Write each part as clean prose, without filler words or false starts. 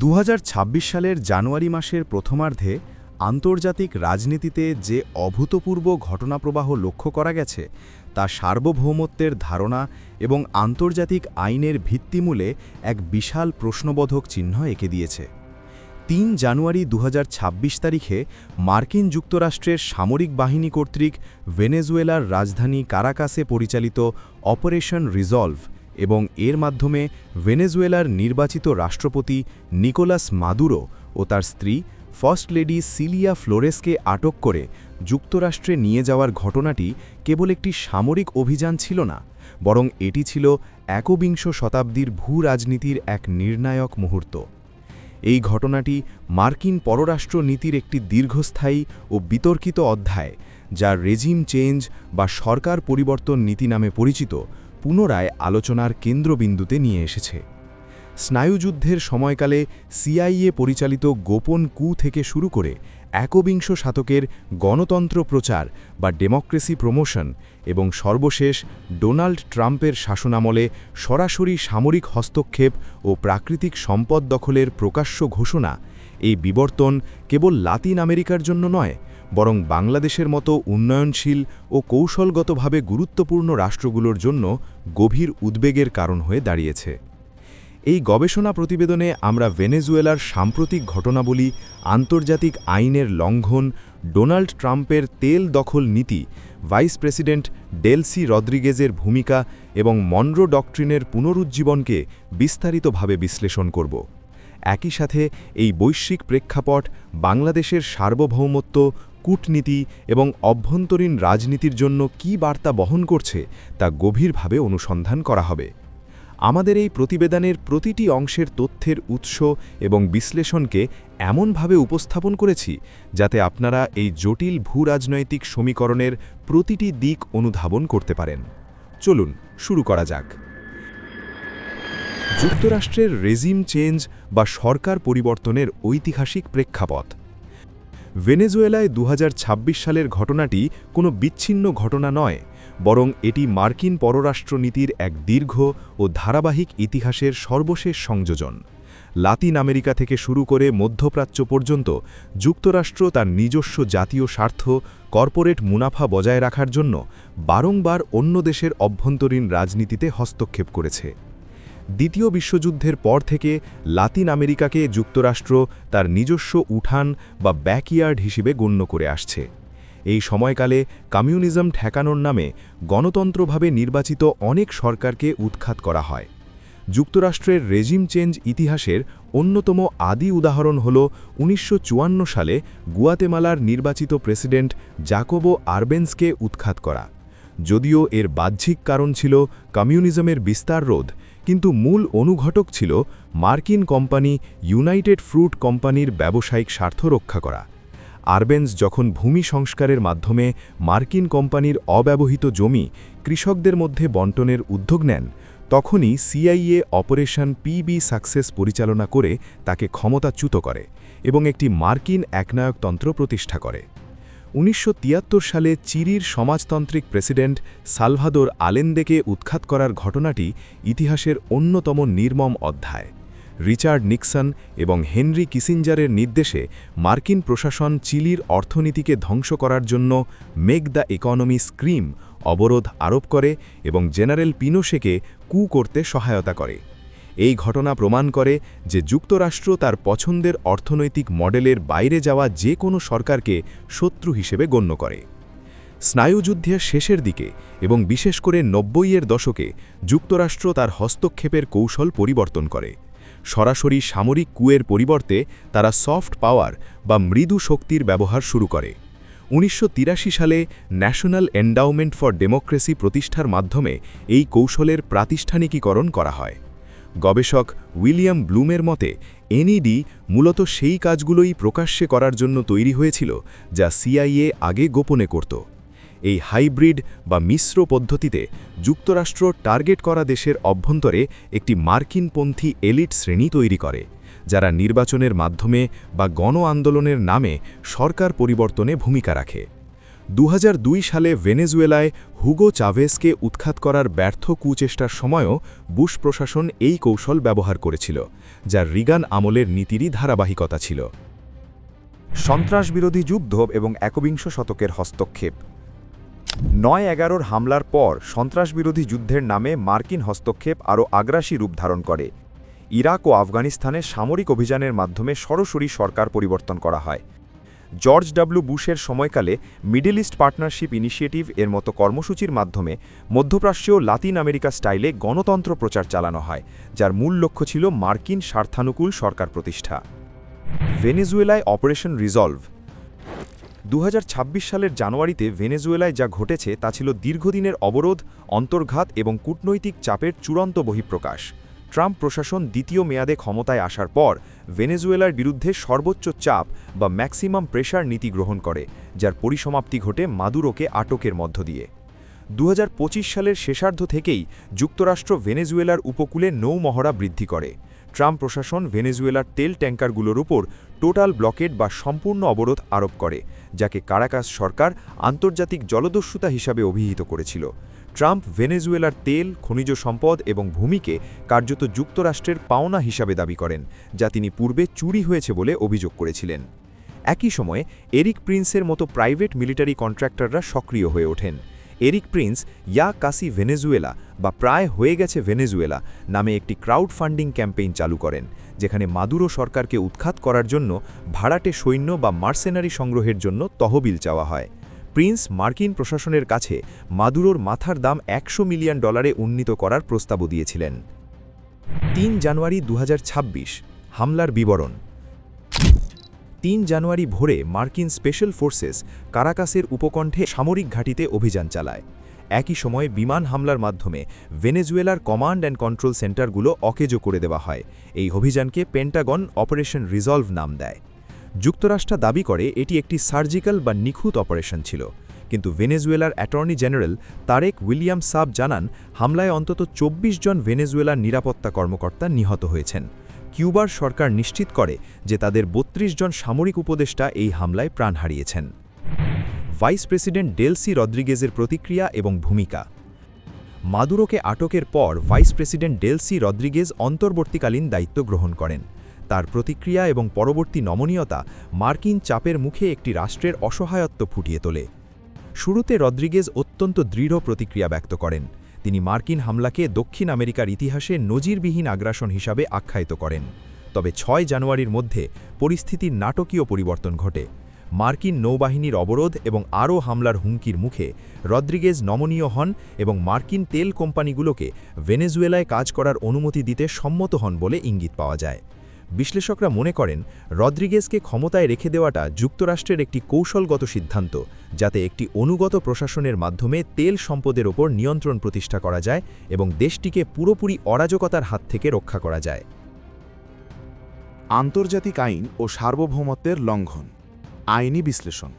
২০২৬ সালের জানুয়ারি মাসের প্রথমার্ধে আন্তর্জাতিক রাজনীতিতে যে অভূতপূর্ব ঘটনাপ্রবাহ লক্ষ্য করা গেছে তা সার্বভৌমত্বের ধারণা এবং আন্তর্জাতিক আইনের ভিত্তিমূলে এক বিশাল প্রশ্নবোধক চিহ্ন এঁকে দিয়েছে। ৩ জানুয়ারি ২০২৬ তারিখে মার্কিন যুক্তরাষ্ট্রের সামরিক বাহিনী কর্তৃক ভেনেজুয়েলার রাজধানী কারাকাসে পরিচালিত অপারেশন রিজলভ এবং এর মাধ্যমে ভেনেজুয়েলার নির্বাচিত রাষ্ট্রপতি নিকোলাস মাদুরো ও তার স্ত্রী ফার্স্ট লেডি সিলিয়া ফ্লোরেসকে আটক করে যুক্তরাষ্ট্রে নিয়ে যাওয়ার ঘটনাটি কেবল একটি সামরিক অভিযান ছিল না, বরং এটি ছিল একবিংশ শতাব্দীর ভূ-রাজনীতির এক নির্ণায়ক মুহূর্ত। এই ঘটনাটি মার্কিন পররাষ্ট্র নীতির একটি দীর্ঘস্থায়ী ও বিতর্কিত অধ্যায়, যা রেজিম চেঞ্জ বা সরকার পরিবর্তন নীতি নামে পরিচিত, পুনরায় আলোচনার কেন্দ্রবিন্দুতে নিয়ে এসেছে। স্নায়ুযুদ্ধের সময়কালে সিআইএ পরিচালিত গোপন কু থেকে শুরু করে একবিংশ শতকের গণতন্ত্র প্রচার বা ডেমোক্রেসি প্রমোশন এবং সর্বশেষ ডোনাল্ড ট্রাম্পের শাসনামলে সরাসরি সামরিক হস্তক্ষেপ ও প্রাকৃতিক সম্পদ দখলের প্রকাশ্য ঘোষণা, এই বিবর্তন কেবল লাতিন আমেরিকার জন্য নয়, বরং বাংলাদেশের মতো উন্নয়নশীল ও কৌশলগতভাবে গুরুত্বপূর্ণ রাষ্ট্রগুলোর জন্য গভীর উদ্বেগের কারণ হয়ে দাঁড়িয়েছে। এই গবেষণা প্রতিবেদনে আমরা ভেনেজুয়েলার সাম্প্রতিক ঘটনাবলী, আন্তর্জাতিক আইনের লঙ্ঘন, ডোনাল্ড ট্রাম্পের তেল দখল নীতি, ভাইস প্রেসিডেন্ট ডেলসি রদ্রিগেজের ভূমিকা এবং মনরো ডক্ট্রিনের পুনরুজ্জীবনকে বিস্তারিতভাবে বিশ্লেষণ করব। একই সাথে এই বৈশ্বিক প্রেক্ষাপট বাংলাদেশের সার্বভৌমত্ব, কূটনীতি এবং অভ্যন্তরীণ রাজনীতির জন্য কী বার্তা বহন করছে তা গভীরভাবে অনুসন্ধান করা হবে। আমাদের এই প্রতিবেদনের প্রতিটি অংশের তথ্যের উৎস এবং বিশ্লেষণকে এমনভাবে উপস্থাপন করেছি যাতে আপনারা এই জটিল ভূ-রাজনৈতিক সমীকরণের প্রতিটি দিক অনুধাবন করতে পারেন। চলুন শুরু করা যাক। যুক্তরাষ্ট্রের রেজিম চেঞ্জ বা সরকার পরিবর্তনের ঐতিহাসিক প্রেক্ষাপট। ভেনেজুয়েলায় ২০২৬ সালের ঘটনাটি কোনো বিচ্ছিন্ন ঘটনা নয়, বরং এটি মার্কিন পররাষ্ট্রনীতির এক দীর্ঘ ও ধারাবাহিক ইতিহাসের সর্বশেষ সংযোজন। লাতিন আমেরিকা থেকে শুরু করে মধ্যপ্রাচ্য পর্যন্ত যুক্তরাষ্ট্র তার নিজস্ব জাতীয় স্বার্থ, কর্পোরেট মুনাফা বজায় রাখার জন্য বারংবার অন্য দেশের অভ্যন্তরীণ রাজনীতিতে হস্তক্ষেপ করেছে। দ্বিতীয় বিশ্বযুদ্ধের পর থেকে লাতিন আমেরিকাকে যুক্তরাষ্ট্র তার নিজস্ব উঠান বা ব্যাকইয়ার্ড হিসেবে গণ্য করে আসছে। এই সময়কালে কমিউনিজম ঠেকানোর নামে গণতন্ত্রভাবে নির্বাচিত অনেক সরকারকে উৎখাত করা হয়। যুক্তরাষ্ট্রের রেজিম চেঞ্জ ইতিহাসের অন্যতম আদি উদাহরণ হল ১৯৫৪ সালে গুয়াতেমালার নির্বাচিত প্রেসিডেন্ট জাকোবো আরবেন্সকে উৎখাত করা। যদিও এর বাহ্যিক কারণ ছিল কমিউনিজমের বিস্তার রোধ, কিন্তু মূল অনুঘটক ছিল মার্কিন কোম্পানি ইউনাইটেড ফ্রুট কোম্পানির ব্যবসায়িক স্বার্থ রক্ষা করা। আরবেন্স যখন ভূমি সংস্কারের মাধ্যমে মার্কিন কোম্পানির অব্যবহৃত জমি কৃষকদের মধ্যে বণ্টনের উদ্যোগ নেন, তখনই সিআইএ অপারেশন পিবি সাকসেস পরিচালনা করে তাকে ক্ষমতাচ্যুত করে এবং একটি মার্কিন একনায়কতন্ত্র প্রতিষ্ঠা করে। ১৯৭৩ সালে চিলির সমাজতান্ত্রিক প্রেসিডেন্ট সালভাদোর আলেন্দেকে উৎখাত করার ঘটনাটি ইতিহাসের অন্যতম নির্মম অধ্যায়। রিচার্ড নিক্সন এবং হেনরি কিসিঞ্জারের নির্দেশে মার্কিন প্রশাসন চিলির অর্থনীতিকে ধ্বংস করার জন্য মেক দ্য ইকোনমি স্ক্রিম অবরোধ আরোপ করে এবং জেনারেল পিনোশেকে কু করতে সহায়তা করে। এই ঘটনা প্রমাণ করে যে যুক্তরাষ্ট্র তার পছন্দের অর্থনৈতিক মডেলের বাইরে যাওয়া যে কোনো সরকারকে শত্রু হিসেবে গণ্য করে। স্নায়ুযুদ্ধের শেষের দিকে এবং বিশেষ করে ৯০-এর দশকে যুক্তরাষ্ট্র তার হস্তক্ষেপের কৌশল পরিবর্তন করে। সরাসরি সামরিক কুয়ের পরিবর্তে তারা সফট পাওয়ার বা মৃদু শক্তির ব্যবহার শুরু করে। ১৯৮৩ সালে ন্যাশনাল এন্ডাউমেন্ট ফর ডেমোক্রেসি প্রতিষ্ঠার মাধ্যমে এই কৌশলের প্রাতিষ্ঠানিকীকরণ করা হয়। গবেষক উইলিয়াম ব্লুমের মতে এনইডি মূলত সেই কাজগুলোই প্রকাশ্যে করার জন্য তৈরি হয়েছিল যা সিআইএ আগে গোপনে করত। এই হাইব্রিড বা মিশ্র পদ্ধতিতে যুক্তরাষ্ট্র টার্গেট করা দেশের অভ্যন্তরে একটি মার্কিনপন্থী এলিট শ্রেণী তৈরি করে, যারা নির্বাচনের মাধ্যমে বা গণ আন্দোলনের নামে সরকার পরিবর্তনে ভূমিকা রাখে। 2002 সালে ভেনেজুয়েলায় হুগো চাভেজকে উৎখাত করার ব্যর্থ কুচেষ্টার সময়ও বুশ প্রশাসন এই কৌশল ব্যবহার করেছিল, যা রিগান আমলের নীতিরই ধারাবাহিকতা ছিল। সন্ত্রাসবিরোধী যুদ্ধ এবং একবিংশ শতকের হস্তক্ষেপ। 9/11 হামলার পর সন্ত্রাসবিরোধী যুদ্ধের নামে মার্কিন হস্তক্ষেপ আরও আগ্রাসী রূপ ধারণ করে। ইরাক ও আফগানিস্তানে সামরিক অভিযানের মাধ্যমে সরাসরি সরকার পরিবর্তন করা হয়। জর্জ ডব্লিউ বুশের সময়কালে মিডল ইস্ট পার্টনারশিপ ইনিশিয়েটিভ এর মতো কর্মসূচির মাধ্যমে মধ্যপ্রাচ্য ও লাতিন আমেরিকা স্টাইলে গণতন্ত্র প্রচার চালানো হয়, যার মূল লক্ষ্য ছিল মার্কিন স্বার্থানুকূল সরকার প্রতিষ্ঠা। ভেনেজুয়েলায় অপারেশন রিজলভ। 2026 সালের জানুয়ারিতে ভেনেজুয়েলায় যা ঘটেছে তা ছিল দীর্ঘদিনের অবরোধ, অন্তর্ঘাত এবং কূটনৈতিক চাপের চূড়ান্ত বহিঃপ্রকাশ। ট্রাম্প প্রশাসন দ্বিতীয় মেয়াদে ক্ষমতায় আসার পর ভেনেজুয়েলার বিরুদ্ধে সর্বোচ্চ চাপ বা ম্যাক্সিমাম প্রেশার নীতি গ্রহণ করে, যার পরিসমাপ্তি ঘটে মাদুরোকে আটকের মধ্য দিয়ে। 2025 সালের শেষার্ধ থেকেই যুক্তরাষ্ট্র ভেনেজুয়েলার উপকূলে নৌমহড়া বৃদ্ধি করে। ট্রাম্প প্রশাসন ভেনেজুয়েলার তেল ট্যাঙ্কারগুলোর উপর টোটাল ব্লকেড বা সম্পূর্ণ অবরোধ আরোপ করে, যাকে কারাকাস সরকার আন্তর্জাতিক জলদস্যুতা হিসাবে অভিহিত করেছিল। ট্রাম্প ভেনেজুয়েলার তেল, খনিজ সম্পদ এবং ভূমিকে কার্যত যুক্তরাষ্ট্রের পাওনা হিসাবে দাবি করেন, যা তিনি পূর্বে চুরি হয়েছে বলে অভিযোগ করেছিলেন। একই সময়ে এরিক প্রিন্সের মতো প্রাইভেট মিলিটারি কন্ট্রাক্টররা সক্রিয় হয়ে ওঠেন। এরিক প্রিন্স ইয়া কাসি ভেনেজুয়েলা বা প্রায় হয়ে গেছে ভেনেজুয়েলা নামে একটি ক্রাউড ফান্ডিং ক্যাম্পেইন চালু করেন, যেখানে মাদুরো সরকারকে উৎখাত করার জন্য ভাড়াটে সৈন্য বা মার্সেনারি সংগ্রহের জন্য তহবিল চাওয়া হয়। প্রিন্স মার্কিন প্রশাসনের কাছে মাদুরোর মাথার দাম $100 মিলিয়ন উন্নীত করার প্রস্তাবও দিয়েছিলেন। 3 জানুয়ারি 2026 হামলার বিবরণ। 3 জানুয়ারি ভোরে মার্কিন স্পেশাল ফোর্সেস কারাকাসের উপকণ্ঠে সামরিক ঘাঁটিতে অভিযান চালায়। একই সময়ে বিমান হামলার মাধ্যমে ভেনেজুয়েলার কমান্ড অ্যান্ড কন্ট্রোল সেন্টারগুলো অকেজো করে দেওয়া হয়। এই অভিযানকে পেন্টাগন অপারেশন রিজলভ নাম দেয়। যুক্তরাষ্ট্র দাবি করে এটি একটি সার্জিক্যাল বা নিখুঁত অপারেশন ছিল, কিন্তু ভেনেজুয়েলার attorney general Tarek William Saab জানান হামলায় অন্তত 24 জন ভেনেজুয়েলার নিরাপত্তা কর্মকর্তা নিহত হয়েছেন। কিউবার সরকার নিশ্চিত করে যে তাদের 32 জন সামরিক উপদেষ্টা এই হামলায় প্রাণ হারিয়েছেন। ভাইস প্রেসিডেন্ট ডেলসি রদ্রিগেজের প্রতিক্রিয়া এবং ভূমিকা। মাদুরোকে আটকের পর ভাইস প্রেসিডেন্ট ডেলসি রদ্রিগেজ অন্তর্বর্তীকালীন দায়িত্ব গ্রহণ করেন। তার প্রতিক্রিয়া এবং পরবর্তী নমনীয়তা মার্কিন চাপের মুখে একটি রাষ্ট্রের অসহায়ত্ব ফুটিয়ে তোলে। শুরুতে রদ্রিগেজ অত্যন্ত দৃঢ় প্রতিক্রিয়া ব্যক্ত করেন। তিনি মার্কিন হামলাকে দক্ষিণ আমেরিকার ইতিহাসে নজিরবিহীন আগ্রাসন হিসাবে আখ্যায়িত করেন। তবে 6 জানুয়ারির মধ্যে পরিস্থিতির নাটকীয় পরিবর্তন ঘটে। মার্কিন নৌবাহিনীর অবরোধ এবং আরও হামলার হুমকির মুখে রদ্রিগেজ নমনীয় হন এবং মার্কিন তেল কোম্পানিগুলোকে ভেনেজুয়েলায় কাজ করার অনুমতি দিতে সম্মত হন বলে ইঙ্গিত পাওয়া যায়। বিশ্লেষকরা মনে করেন রদ্রিগেজকে ক্ষমতায় রেখে দেওয়াটা যুক্তরাষ্ট্রের একটি কৌশলগত সিদ্ধান্ত, যাতে একটি অনুগত প্রশাসনের মাধ্যমে তেল সম্পদের ওপর নিয়ন্ত্রণ প্রতিষ্ঠা করা যায় এবং দেশটিকে পুরোপুরি অরাজকতার হাত থেকে রক্ষা করা যায়। আন্তর্জাতিক আইন ও সার্বভৌমত্বের লঙ্ঘন। আইনি বিশ্লেষণ।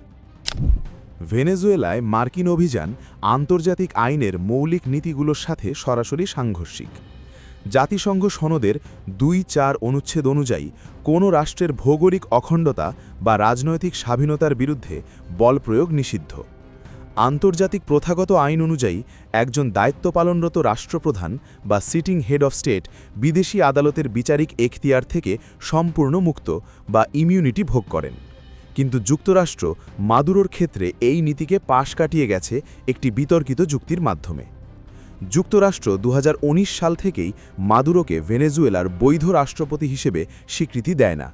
ভেনেজুয়েলায় মার্কিন অভিযান আন্তর্জাতিক আইনের মৌলিক নীতিগুলোর সাথে সরাসরি সাংঘর্ষিক। জাতিসংঘ সনদের 2-4 অনুচ্ছেদ অনুযায়ী কোনো রাষ্ট্রের ভৌগোলিক অখণ্ডতা বা রাজনৈতিক স্বাধীনতার বিরুদ্ধে বল প্রয়োগ নিষিদ্ধ। আন্তর্জাতিক প্রথাগত আইন অনুযায়ী একজন দায়িত্ব পালনরত রাষ্ট্রপ্রধান বা সিটিং হেড অফ স্টেট বিদেশি আদালতের বিচারিক এখতিয়ার থেকে সম্পূর্ণ মুক্ত বা ইমিউনিটি ভোগ করেন। কিন্তু যুক্তরাষ্ট্র মাদুরোর ক্ষেত্রে এই নীতিকে পাশ কাটিয়ে গেছে একটি বিতর্কিত যুক্তির মাধ্যমে। যুক্তরাষ্ট্র 2019 সাল থেকেই মাদুরোকে ভেনেজুয়েলার বৈধ রাষ্ট্রপতি হিসেবে স্বীকৃতি দেয় না।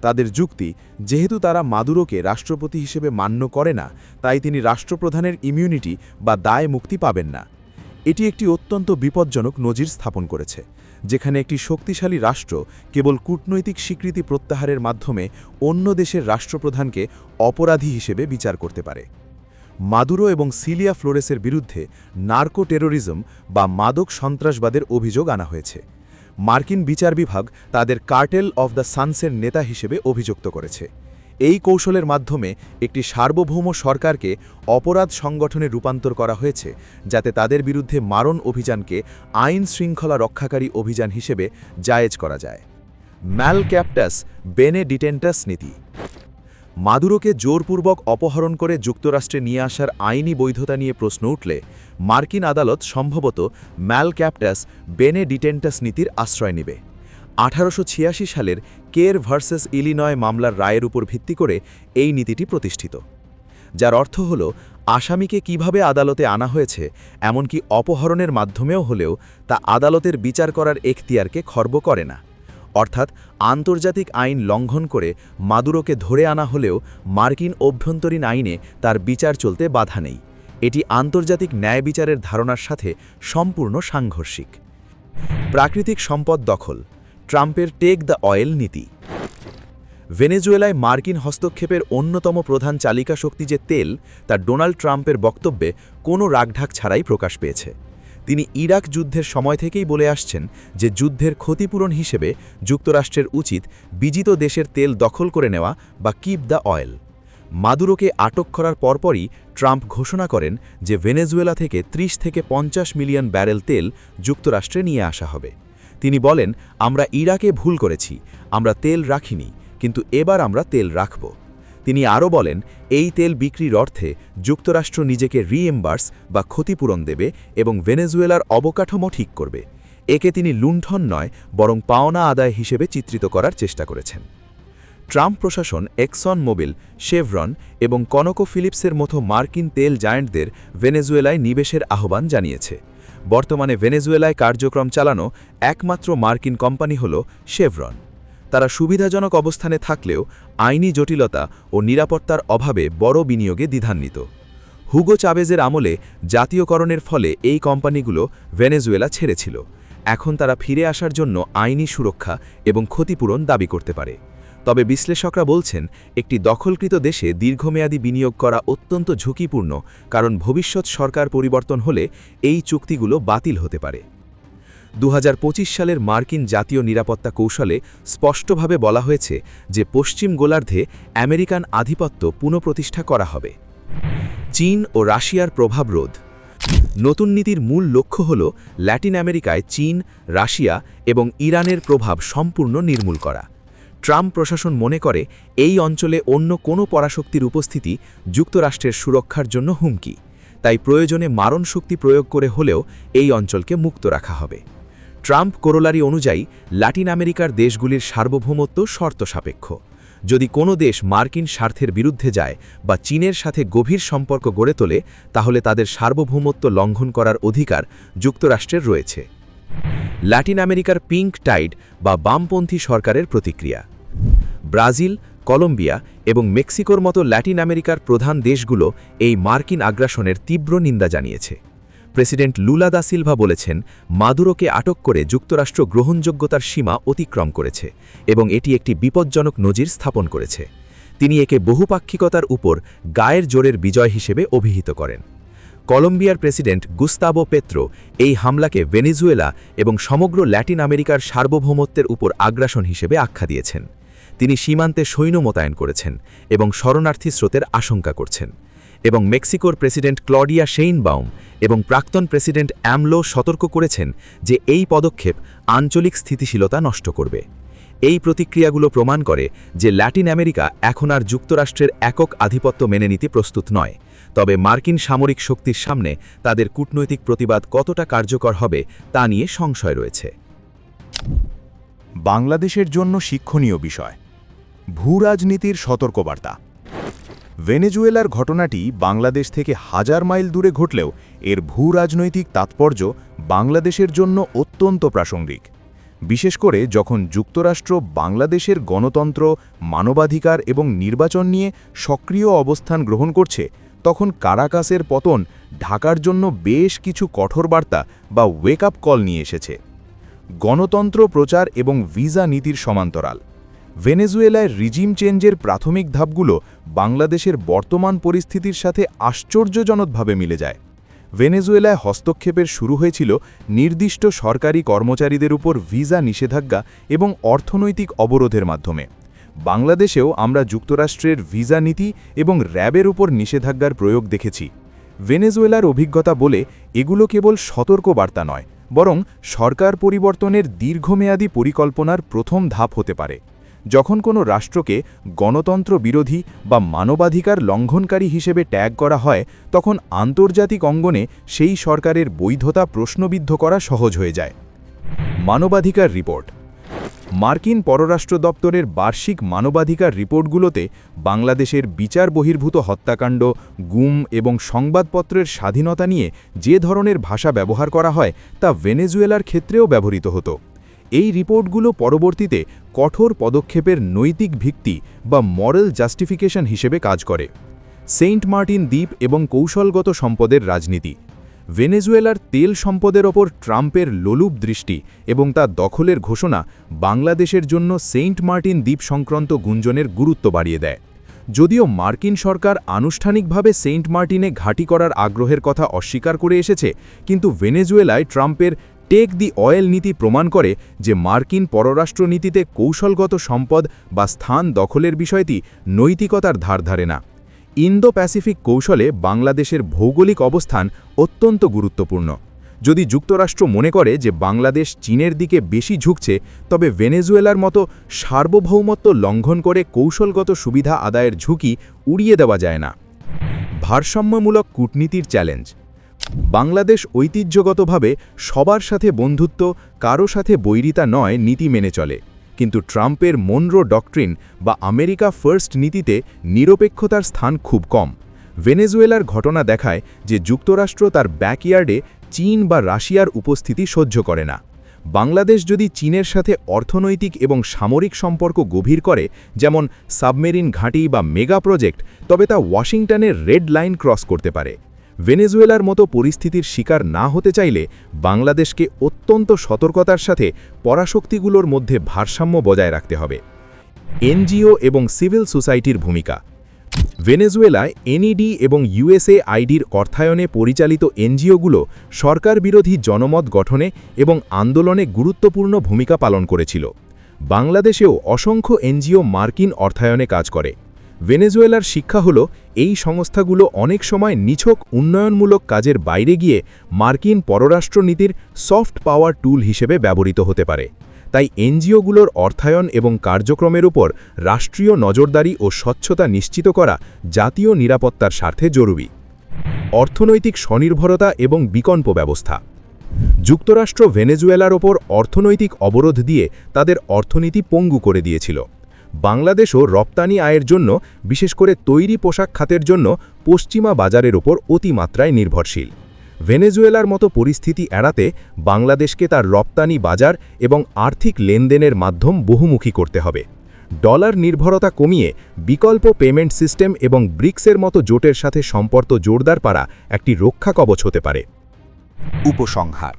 তাদের যুক্তি, যেহেতু তারা মাদুরোকে রাষ্ট্রপতি হিসেবে মান্য করে না, তাই তিনি রাষ্ট্রপ্রধানের ইমিউনিটি বা দায় মুক্তি পাবেন না। এটি একটি অত্যন্ত বিপজ্জনক নজির স্থাপন করেছে, যেখানে একটি শক্তিশালী রাষ্ট্র কেবল কূটনৈতিক স্বীকৃতি প্রত্যাহারের মাধ্যমে অন্য দেশের রাষ্ট্রপ্রধানকে অপরাধী হিসেবে বিচার করতে পারে। মাদুরো এবং সিলিয়া ফ্লোরেসের বিরুদ্ধে নার্কো টেরোরিজম বা মাদক সন্ত্রাসবাদের অভিযোগ আনা হয়েছে। মার্কিন বিচার বিভাগ তাদের কার্টেল অফ দ্য সানসের নেতা হিসেবে অভিযুক্ত করেছে। এই কৌশলের মাধ্যমে একটি সার্বভৌম সরকারকে অপরাধ সংগঠনে রূপান্তর করা হয়েছে, যাতে তাদের বিরুদ্ধে মারণ অভিযানকে আইন শৃঙ্খলা রক্ষাকারী অভিযান হিসেবে জায়েজ করা যায়। ম্যাল ক্যাপটাস বেনে ডিটেন্টাস নীতি। মাদুরোকে জোরপূর্বক অপহরণ করে যুক্তরাষ্ট্রে নিয়ে আসার আইনি বৈধতা নিয়ে প্রশ্ন উঠলে মার্কিন আদালত সম্ভবত ম্যালক্যাপটাস বেনে ডিটেন্টাস নীতির আশ্রয় নেবে। 1886 সালের কের ভার্সেস ইলিনয় মামলার রায়ের উপর ভিত্তি করে এই নীতিটি প্রতিষ্ঠিত, যার অর্থ হল আসামিকে কিভাবে আদালতে আনা হয়েছে, এমনকি অপহরণের মাধ্যমেও হলেও তা আদালতের বিচার করার এখতিয়ারকে খর্ব করে না। অর্থাৎ আন্তর্জাতিক আইন লঙ্ঘন করে মাদুরোকে ধরে আনা হলেও মার্কিন অভ্যন্তরীণ আইনে তার বিচার চলতে বাধা নেই। এটি আন্তর্জাতিক ন্যায় বিচারের ধারণার সাথে সম্পূর্ণ সাংঘর্ষিক। প্রাকৃতিক সম্পদ দখল, ট্রাম্পের টেক দ্য অয়েল নীতি। ভেনেজুয়েলায় মার্কিন হস্তক্ষেপের অন্যতম প্রধান চালিকা শক্তি যে তেল, তা ডোনাল্ড ট্রাম্পের বক্তব্যে কোনো রাগঢাক ছাড়াই প্রকাশ পেয়েছে। তিনি ইরাক যুদ্ধের সময় থেকেই বলে আসছেন যে যুদ্ধের ক্ষতিপূরণ হিসেবে যুক্তরাষ্ট্রের উচিত বিজিত দেশের তেল দখল করে নেওয়া বা কিপ দ্য অয়েল। মাদুরোকে আটক করার পরপরই ট্রাম্প ঘোষণা করেন যে ভেনেজুয়েলা থেকে 30 থেকে 50 মিলিয়ন ব্যারেল তেল যুক্তরাষ্ট্রে নিয়ে আসা হবে। তিনি বলেন, আমরা ইরাকে ভুল করেছি, আমরা তেল রাখিনি, কিন্তু এবার আমরা তেল রাখব। তিনি আরও বলেন, এই তেল বিক্রির অর্থে যুক্তরাষ্ট্র নিজেকে রিএম্বার্স বা ক্ষতিপূরণ দেবে এবং ভেনেজুয়েলার অবকাঠামো ঠিক করবে। একে তিনি লুণ্ঠন নয়, বরং পাওনা আদায় হিসেবে চিত্রিত করার চেষ্টা করেছেন। ট্রাম্প প্রশাসন এক্সন মোবিল, শেভরন এবং কনকো ফিলিপসের মতো মার্কিন তেল জায়ান্টদের ভেনেজুয়েলায় নিবেশের আহ্বান জানিয়েছে। বর্তমানে ভেনেজুয়েলায় কার্যক্রম চালানো একমাত্র মার্কিন কোম্পানি হল শেভরন। তারা সুবিধাজনক অবস্থানে থাকলেও আইনি জটিলতা ও নিরাপত্তার অভাবে বড় বিনিয়োগে দ্বিধান্বিত। হুগো চাভেজের আমলে জাতীয়করণের ফলে এই কোম্পানিগুলো ভেনেজুয়েলা ছেড়েছিল। এখন তারা ফিরে আসার জন্য আইনি সুরক্ষা এবং ক্ষতিপূরণ দাবি করতে পারে। তবে বিশ্লেষকরা বলছেন, একটি দখলকৃত দেশে দীর্ঘমেয়াদী বিনিয়োগ করা অত্যন্ত ঝুঁকিপূর্ণ, কারণ ভবিষ্যৎ সরকার পরিবর্তন হলে এই চুক্তিগুলো বাতিল হতে পারে। 2025 সালের মার্কিন জাতীয় নিরাপত্তা কৌশলে স্পষ্টভাবে বলা হয়েছে যে পশ্চিম গোলার্ধে আমেরিকান আধিপত্য পুনঃপ্রতিষ্ঠা করা হবে। চীন ও রাশিয়ার প্রভাব রোধ। নতুন নীতির মূল লক্ষ্য হল ল্যাটিন আমেরিকায় চীন, রাশিয়া এবং ইরানের প্রভাব সম্পূর্ণ নির্মূল করা। ট্রাম্প প্রশাসন মনে করে এই অঞ্চলে অন্য কোনো পরাশক্তির উপস্থিতি যুক্তরাষ্ট্রের সুরক্ষার জন্য হুমকি, তাই প্রয়োজনে মারণ শক্তি প্রয়োগ করে হলেও এই অঞ্চলকে মুক্ত রাখা হবে। ট্রাম্প কোরোলারি অনুযায়ী ল্যাটিন আমেরিকার দেশগুলির সার্বভৌমত্ব শর্ত সাপেক্ষ। যদি কোনো দেশ মার্কিন স্বার্থের বিরুদ্ধে যায় বা চীনের সাথে গভীর সম্পর্ক গড়ে তোলে, তাহলে তাদের সার্বভৌমত্ব লঙ্ঘন করার অধিকার যুক্তরাষ্ট্রের রয়েছে। ল্যাটিন আমেরিকার পিঙ্ক টাইড বা বামপন্থী সরকারের প্রতিক্রিয়া। ব্রাজিল, কলম্বিয়া এবং মেক্সিকোর মতো ল্যাটিন আমেরিকার প্রধান দেশগুলো এই মার্কিন আগ্রাসনের তীব্র নিন্দা জানিয়েছে। প্রেসিডেন্ট লুলা দা সিলভা বলেছেন, মাদুরোকে আটক করে যুক্তরাষ্ট্র গ্রহণযোগ্যতার সীমা অতিক্রম করেছে এবং এটি একটি বিপজ্জনক নজির স্থাপন করেছে। তিনি একে বহুপাক্ষিকতার উপর গায়ের জোরের বিজয় হিসেবে অভিহিত করেন। কলম্বিয়ার প্রেসিডেন্ট গুস্তাভো পেত্রো এই হামলাকে ভেনেজুয়েলা এবং সমগ্র ল্যাটিন আমেরিকার সার্বভৌমত্বের উপর আগ্রাসন হিসেবে আখ্যা দিয়েছেন। তিনি সীমান্তে সৈন্য মোতায়েন করেছেন এবং শরণার্থী স্রোতের আশঙ্কা করছেন। এবং মেক্সিকোর প্রেসিডেন্ট ক্লডিয়া শেইনবাউম এবং প্রাক্তন প্রেসিডেন্ট অ্যামলো সতর্ক করেছেন যে এই পদক্ষেপ আঞ্চলিক স্থিতিশীলতা নষ্ট করবে। এই প্রতিক্রিয়াগুলো প্রমাণ করে যে ল্যাটিন আমেরিকা এখন আর যুক্তরাষ্ট্রের একক আধিপত্য মেনে নিতে প্রস্তুত নয়। তবে মার্কিন সামরিক শক্তির সামনে তাদের কূটনৈতিক প্রতিবাদ কতটা কার্যকর হবে তা নিয়ে সংশয় রয়েছে। বাংলাদেশের জন্য শিক্ষণীয় বিষয়। ভূরাজনীতির সতর্কবার্তা। ভেনেজুয়েলার ঘটনাটি বাংলাদেশ থেকে হাজার মাইল দূরে ঘটলেও এর ভূরাজনৈতিক তাৎপর্য বাংলাদেশের জন্য অত্যন্ত প্রাসঙ্গিক। বিশেষ করে যখন যুক্তরাষ্ট্র বাংলাদেশের গণতন্ত্র, মানবাধিকার এবং নির্বাচন নিয়ে সক্রিয় অবস্থান গ্রহণ করছে, তখন কারাকাসের পতন ঢাকার জন্য বেশ কিছু কঠোর বার্তা বা ওয়েক আপ কল নিয়ে এসেছে। গণতন্ত্র প্রচার এবং ভিসা নীতির সমান্তরাল। ভেনেজুয়েলায় রিজিম চেঞ্জের প্রাথমিক ধাপগুলো বাংলাদেশের বর্তমান পরিস্থিতির সাথে আশ্চর্যজনকভাবে মিলে যায়। ভেনেজুয়েলায় হস্তক্ষেপের শুরু হয়েছিল নির্দিষ্ট সরকারি কর্মচারীদের উপর ভিসা নিষেধাজ্ঞা এবং অর্থনৈতিক অবরোধের মাধ্যমে। বাংলাদেশেও আমরা যুক্তরাষ্ট্রের ভিসা নীতি এবং র্যাবের উপর নিষেধাজ্ঞার প্রয়োগ দেখেছি। ভেনেজুয়েলার অভিজ্ঞতা বলে এগুলো কেবল সতর্কবার্তা নয়, বরং সরকার পরিবর্তনের দীর্ঘমেয়াদী পরিকল্পনার প্রথম ধাপ হতে পারে। যখন কোনো রাষ্ট্রকে গণতন্ত্র বিরোধী বা মানবাধিকার লঙ্ঘনকারী হিসেবে ট্যাগ করা হয় তখন আন্তর্জাতিক অঙ্গনে সেই সরকারের বৈধতা প্রশ্নবিদ্ধ করা সহজ হয়ে যায়। মানবাধিকার রিপোর্ট। মার্কিন পররাষ্ট্র দপ্তরের বার্ষিক মানবাধিকার রিপোর্টগুলোতে বাংলাদেশের বিচার বহির্ভূত হত্যাকাণ্ড, গুম এবং সংবাদপত্রের স্বাধীনতা নিয়ে যে ধরনের ভাষা ব্যবহার করা হয় তা ভেনেজুয়েলার ক্ষেত্রেও ব্যবহৃত হতো। এই রিপোর্টগুলো পরবর্তীতে কঠোর পদক্ষেপের নৈতিক ভিত্তি বা মরাল জাস্টিফিকেশন হিসেবে কাজ করে। সেন্ট মার্টিন দ্বীপ এবং কৌশলগত সম্পদের রাজনীতি। ভেনেজুয়েলার তেল সম্পদের ওপর ট্রাম্পের লোলুপ দৃষ্টি এবং তা দখলের ঘোষণা বাংলাদেশের জন্য সেন্ট মার্টিন দ্বীপ সংক্রান্ত গুঞ্জনের গুরুত্ব বাড়িয়ে দেয়। যদিও মার্কিন সরকার আনুষ্ঠানিকভাবে সেন্ট মার্টিনে ঘাঁটি করার আগ্রহের কথা অস্বীকার করে এসেছে, কিন্তু ভেনেজুয়েলায় ট্রাম্পের টেক দি অয়েল নীতি প্রমাণ করে যে মার্কিন পররাষ্ট্র নীতিতে কৌশলগত সম্পদ বা স্থান দখলের বিষয়টি নৈতিকতার ধার ধারে না। ইন্দো প্যাসিফিক কৌশলে বাংলাদেশের ভৌগোলিক অবস্থান অত্যন্ত গুরুত্বপূর্ণ। যদি যুক্তরাষ্ট্র মনে করে যে বাংলাদেশ চীনের দিকে বেশি ঝুঁকছে, তবে ভেনেজুয়েলার মতো সার্বভৌমত্ব লঙ্ঘন করে কৌশলগত সুবিধা আদায়ের ঝুঁকি উড়িয়ে দেওয়া যায় না। ভারসাম্যমূলক কূটনীতির চ্যালেঞ্জ। বাংলাদেশ ঐতিহ্যগতভাবে সবার সাথে বন্ধুত্ব, কারো সাথে বৈরিতা নয় নীতি মেনে চলে, কিন্তু ট্রাম্পের মনরো ডক্ট্রিন বা আমেরিকা ফার্স্ট নীতিতে নিরপেক্ষতার স্থান খুব কম। ভেনেজুয়েলার ঘটনা দেখায় যে যুক্তরাষ্ট্র তার ব্যাকইয়ার্ডে চীন বা রাশিয়ার উপস্থিতি সহ্য করে না। বাংলাদেশ যদি চীনের সাথে অর্থনৈতিক এবং সামরিক সম্পর্ক গভীর করে, যেমন সাবমেরিন ঘাঁটি বা মেগা প্রজেক্ট, তবে তা ওয়াশিংটনের রেড লাইন ক্রস করতে পারে। ভেনেজুয়েলার মতো পরিস্থিতির শিকার না হতে চাইলে বাংলাদেশকে অত্যন্ত সতর্কতার সাথে পরাশক্তিগুলোর মধ্যে ভারসাম্য বজায় রাখতে হবে। এনজিও এবং সিভিল সোসাইটির ভূমিকা। ভেনেজুয়েলায় এনইডি এবং ইউএসএআইডির অর্থায়নে পরিচালিত এনজিওগুলো সরকার বিরোধী জনমত গঠনে এবং আন্দোলনে গুরুত্বপূর্ণ ভূমিকা পালন করেছিল। বাংলাদেশেও অসংখ্য এনজিও মার্কিন অর্থায়নে কাজ করে। ভেনেজুয়েলার শিক্ষা হল এই সংস্থাগুলো অনেক সময় নিছক উন্নয়নমূলক কাজের বাইরে গিয়ে মার্কিন পররাষ্ট্রনীতির সফট পাওয়ার টুল হিসেবে ব্যবহৃত হতে পারে। তাই এনজিওগুলোর অর্থায়ন এবং কার্যক্রমের উপর রাষ্ট্রীয় নজরদারি ও স্বচ্ছতা নিশ্চিত করা জাতীয় নিরাপত্তার স্বার্থে জরুরি। অর্থনৈতিক স্বনির্ভরতা এবং বিকল্প ব্যবস্থা। যুক্তরাষ্ট্র ভেনেজুয়েলার ওপর অর্থনৈতিক অবরোধ দিয়ে তাদের অর্থনীতি পঙ্গু করে দিয়েছিল। বাংলাদেশও রপ্তানি আয়ের জন্য, বিশেষ করে তৈরি পোশাক খাতের জন্য পশ্চিমা বাজারের ওপর অতিমাত্রায় নির্ভরশীল। ভেনেজুয়েলার মতো পরিস্থিতি এড়াতে বাংলাদেশকে তার রপ্তানি বাজার এবং আর্থিক লেনদেনের মাধ্যম বহুমুখী করতে হবে। ডলার নির্ভরতা কমিয়ে বিকল্প পেমেন্ট সিস্টেম এবং ব্রিক্সের মতো জোটের সাথে সম্পর্ক জোরদার করা একটি রক্ষা কবচ হতে পারে। উপসংহার।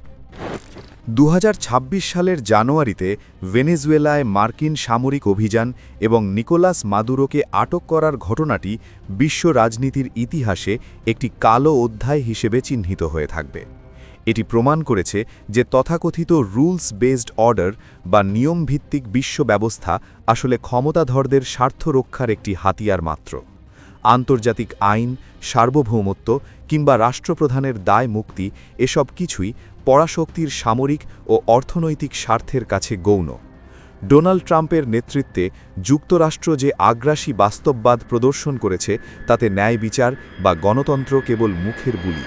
2026 সালের জানুয়ারিতে ভেনেজুয়েলায় মার্কিন সামরিক অভিযান এবং নিকোলাস মাদুরোকে আটক করার ঘটনাটি বিশ্ব রাজনীতির ইতিহাসে একটি কালো অধ্যায় হিসেবে চিহ্নিত হয়ে থাকবে। এটি প্রমাণ করেছে যে তথাকথিত রুলস বেসড অর্ডার বা নিয়মভিত্তিক বিশ্ব ব্যবস্থা আসলে ক্ষমতাধরদের স্বার্থ রক্ষার একটি হাতিয়ার মাত্র। আন্তর্জাতিক আইন, সার্বভৌমত্ব কিংবা রাষ্ট্রপ্রধানের দায় মুক্তি এসব কিছুই পরাশক্তির সামরিক ও অর্থনৈতিক স্বার্থের কাছে গৌণ। ডোনাল্ড ট্রাম্পের নেতৃত্বে যুক্তরাষ্ট্র যে আগ্রাসী বাস্তববাদ প্রদর্শন করেছে তাতে ন্যায় বিচার বা গণতন্ত্র কেবল মুখের বুলি।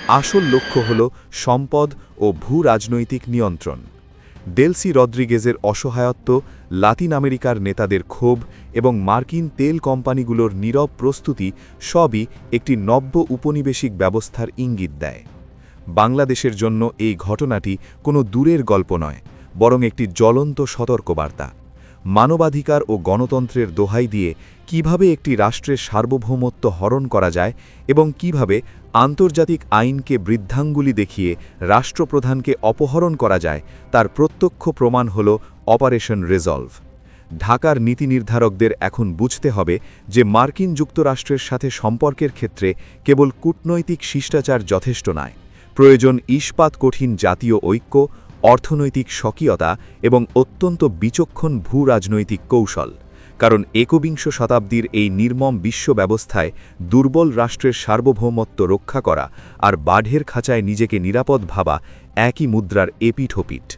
আসল লক্ষ্য হল সম্পদ ও ভূ-রাজনৈতিক নিয়ন্ত্রণ। ডেলসি রদ্রিগেজের অসহায়ত্ব, লাতিন আমেরিকার নেতাদের ক্ষোভ এবং মার্কিন তেল কোম্পানিগুলোর নীরব প্রস্তুতি সবই একটি নব্য উপনিবেশিক ব্যবস্থার ইঙ্গিত দেয়। বাংলাদেশের জন্য এই ঘটনাটি কোনো দূরের গল্প নয়, বরং একটি জ্বলন্ত সতর্কবার্তা। মানবাধিকার ও গণতন্ত্রের দোহাই দিয়ে কিভাবে একটি রাষ্ট্রের সার্বভৌমত্ব হরণ করা যায় এবং কিভাবে আন্তর্জাতিক আইনকে বৃদ্ধাঙ্গুলি দেখিয়ে রাষ্ট্রপ্রধানকে অপহরণ করা যায় তার প্রত্যক্ষ প্রমাণ হল অপারেশন রিজলভ। ঢাকার নীতি নির্ধারকদের এখন বুঝতে হবে যে মার্কিন যুক্তরাষ্ট্রের সাথে সম্পর্কের ক্ষেত্রে কেবল কূটনৈতিক শিষ্টাচার যথেষ্ট নয়, প্রয়োজন ইস্পাত কঠিন জাতীয় ঐক্য, অর্থনৈতিক স্বকীয়তা এবং অত্যন্ত বিচক্ষণ ভূ-রাজনৈতিক কৌশল। কারণ একবিংশ শতাব্দীর এই নির্মম বিশ্ব ব্যবস্থায় দুর্বল রাষ্ট্রের সার্বভৌমত্ব রক্ষা করা আর বাঘের খাঁচায় নিজেকে নিরাপদ ভাবা একই মুদ্রার এপিঠ ওপিঠ।